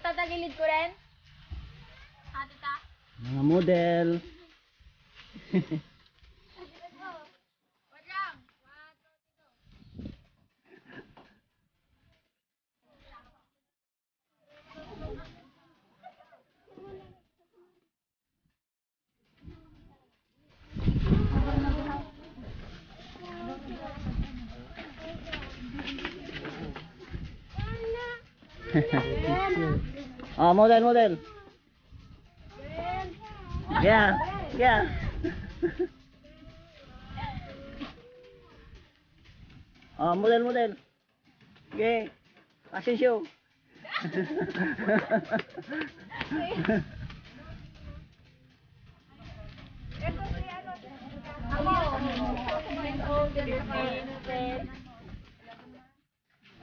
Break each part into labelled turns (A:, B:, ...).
A: tatagilid ko rin. Hati ka?
B: Mga model.
A: Wait lang.
B: Oh, model. Yeah. Oh, model. Okay. Fashion show.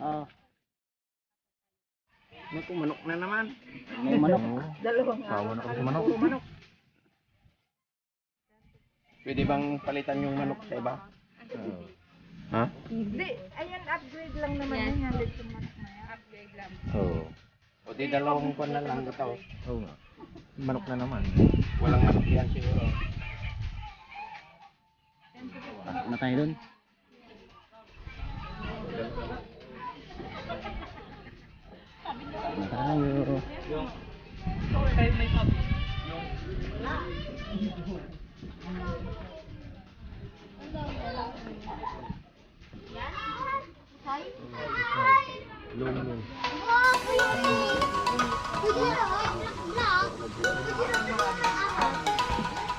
B: Oh,
C: Naku, manok na naman.
B: may manok.
C: Sawa na kasi manok. Pwede bang palitan yung manok sa iba? Ha?
D: Hindi, ayan, upgrade lang naman yan. Halit yung manok na yan. Upgrade lang.
C: Oo. O di dalawang pan na lang ito. Oo nga. Manok na naman. Walang manok yan siguro.
B: Pasok na tayo dun. Pasok na tayo.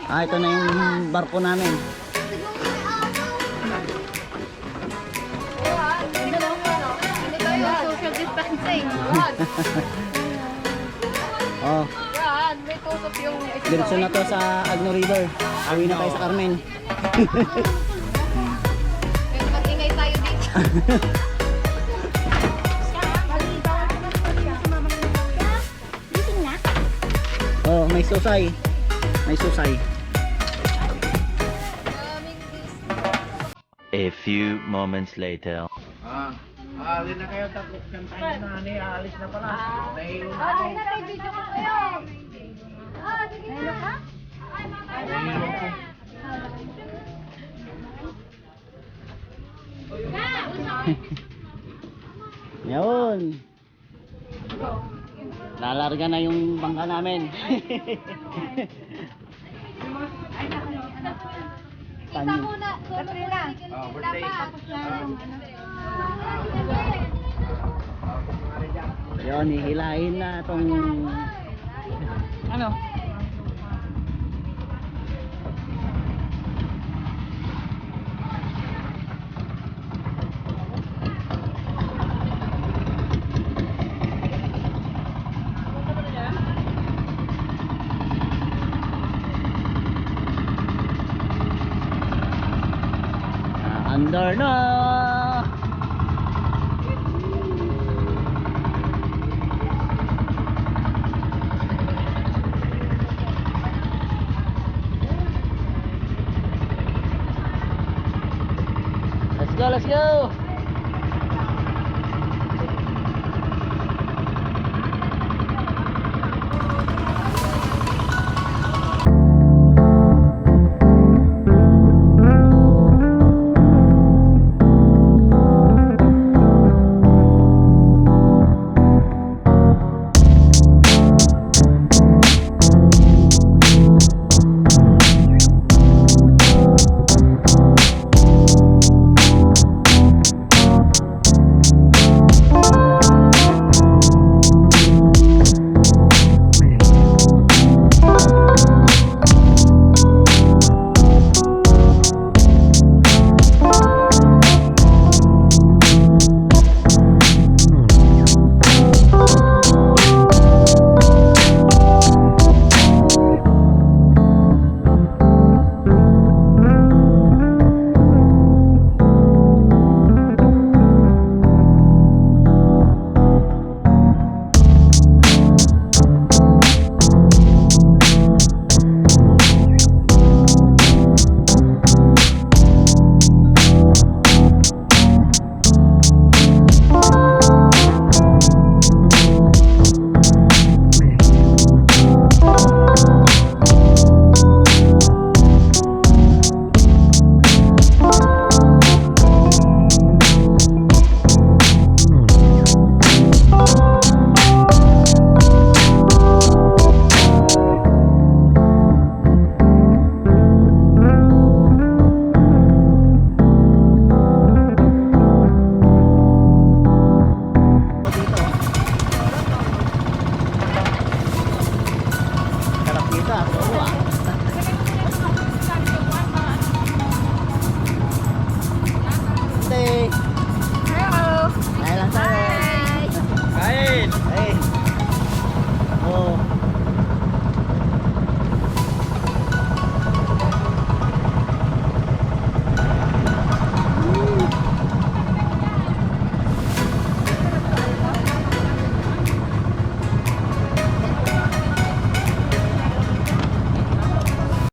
B: Ah, ito na yung barko namin.
A: Hindi tayo social distancing.
B: Oh,
A: Yan, may tusok yung ito.
B: diretso na to sa Agno River. Awi na tayo sa Carmen.
A: Mag-ingay tayo dito.
B: Oh, may susay.
E: A few moments later.
C: Alin na kayo tapos kantahin na ni alis na pala. Nahilo na.
A: Sige na, may video ko kayo. Sige na.
C: Nahilo ko.
B: Yun. Lalarga na yung bangka namin.
A: Isa muna. Katrina.
C: Birthday.
B: Yun, hihilahin na itong ano? Under na. Let's go.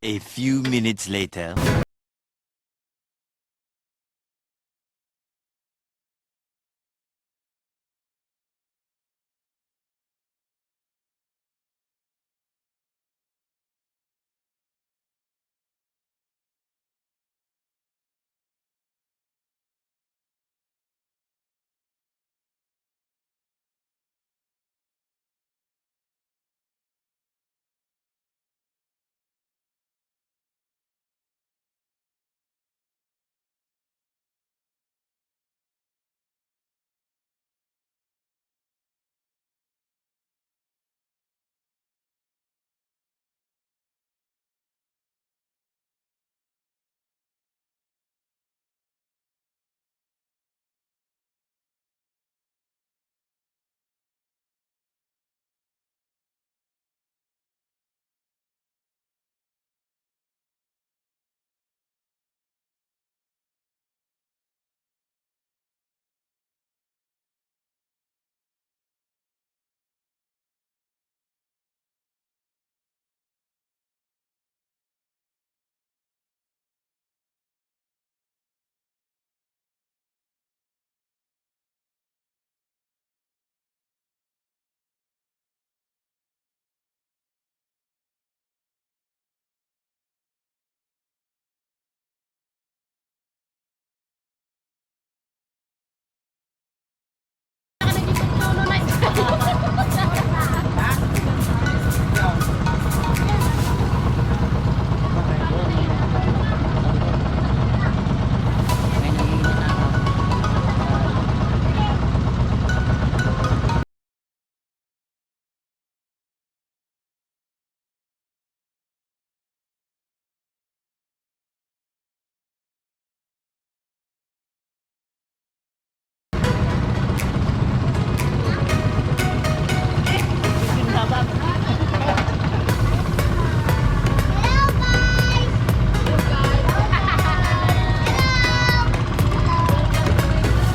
E: A few minutes later.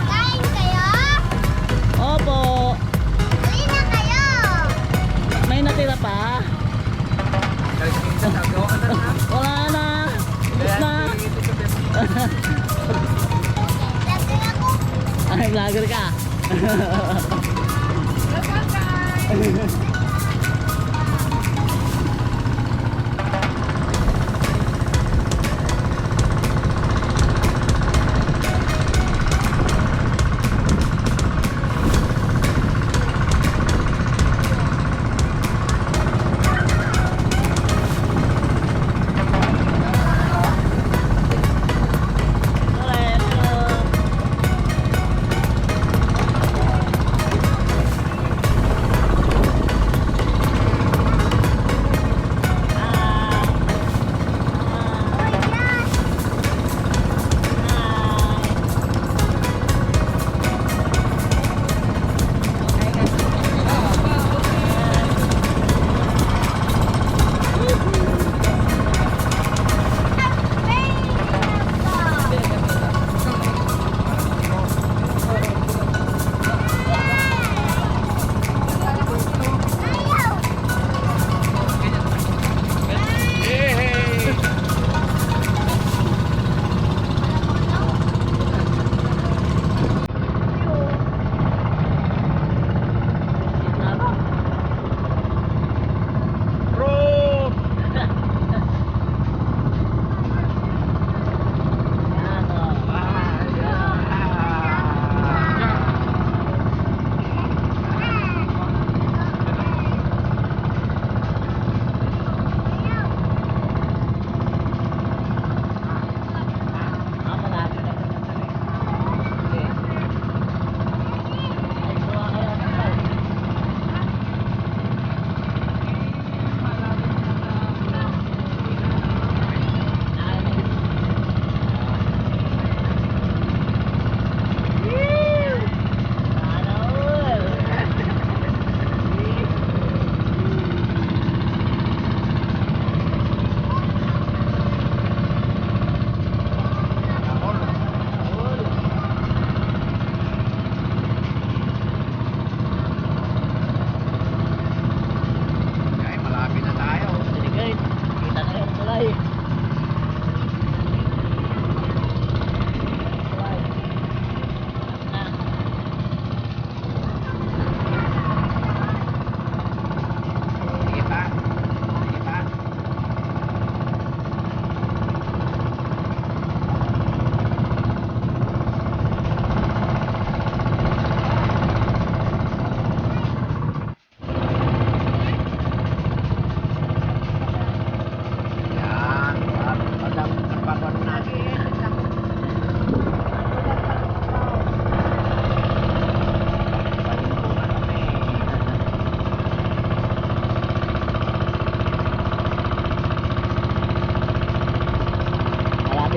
A: Kain kayo?
B: Opo.
A: Uwi na kayo.
B: May natira pa? Wala na. Ubus na.
A: Lasing ako.
B: Ay, vlogger ka.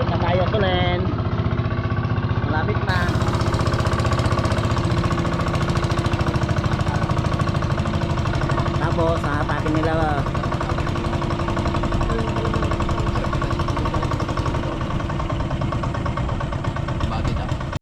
B: Malapit na tayo Tulen. Malapit na. Tapos hahatakin nila